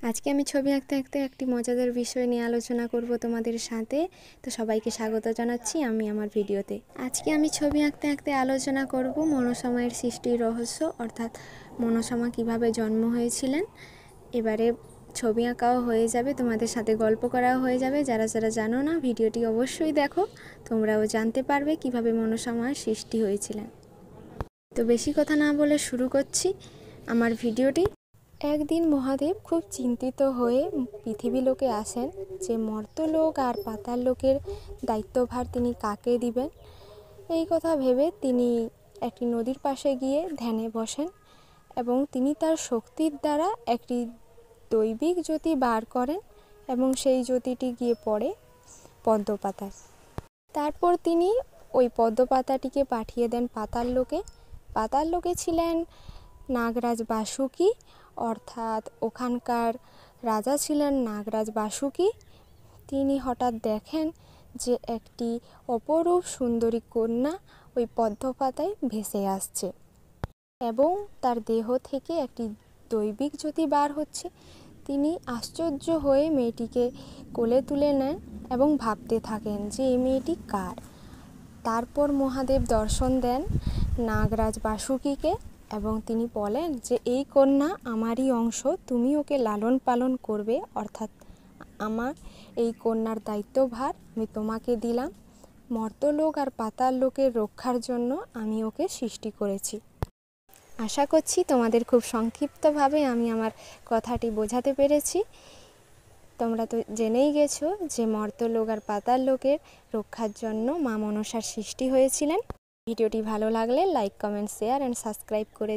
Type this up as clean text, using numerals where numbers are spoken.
আজকে আমি ছবি আঁকতে আঁকতে একটি মজাদার বিষয় নিয়ে আলোচনা করব তোমাদের সাথে। তো সবাইকে স্বাগত জানাচ্ছি আমি আমার ভিডিওতে। আজকে আমি ছবি আঁকতে আঁকতে আলোচনা করব মনসামায়ের সৃষ্টির রহস্য, অর্থাৎ মনসামা কিভাবে জন্ম হয়েছিলেন। এবারে ছবি আঁকাও হয়ে যাবে, তোমাদের সাথে গল্প করাও হয়ে যাবে। যারা যারা জানো না, ভিডিওটি অবশ্যই দেখো, তোমরাও জানতে পারবে কিভাবে মনসামার সৃষ্টি হয়েছিলেন। তো বেশি কথা না বলে শুরু করছি আমার ভিডিওটি। একদিন মহাদেব খুব চিন্তিত হয়ে পৃথিবী লোকে আসেন যে মর্ত্যলোক আর পাতাল লোকের দায়িত্বভার তিনি কাকে দিবেন। এই কথা ভেবে তিনি একটি নদীর পাশে গিয়ে ধ্যানে বসেন এবং তিনি তার শক্তির দ্বারা একটি দৈবিক জ্যোতি বার করেন এবং সেই জ্যোতিটি গিয়ে পড়ে পদ্মপাতায়। তারপর তিনি ওই পদ্মপাতাটিকে পাঠিয়ে দেন পাতাল লোকে। পাতাল লোকে ছিলেন নাগরাজ বাসুকি, অর্থাৎ ওখানকার রাজা ছিলেন নাগরাজ বাসুকি। তিনি হঠাৎ দেখেন যে একটি অপরূপ সুন্দরী কন্যা ওই পদ্মপাতায় ভেসে আসছে এবং তার দেহ থেকে একটি দৈবিক জ্যোতি বার হচ্ছে। তিনি আশ্চর্য হয়ে মেয়েটিকে কোলে তুলে নেন এবং ভাবতে থাকেন যে এই মেয়েটি কার। তারপর মহাদেব দর্শন দেন নাগরাজ বাসুকিকে এবং তিনি বলেন যে এই কন্যা আমারই অংশ, তুমি ওকে লালন পালন করবে, অর্থাৎ আমার এই কন্যার দায়িত্বভার আমি তোমাকে দিলাম। মর্ত্যলোক আর পাতাল লোকের রক্ষার জন্য আমি ওকে সৃষ্টি করেছি। আশা করছি তোমাদের খুব সংক্ষিপ্তভাবে আমি আমার কথাটি বোঝাতে পেরেছি। তোমরা তো জেনেই গেছো যে মর্ত্যলোক আর পাতাল লোকের রক্ষার জন্য মা মনসার সৃষ্টি হয়েছিলেন। ভিডিওটি ভালো লাগলে like, comment, share and subscribe করে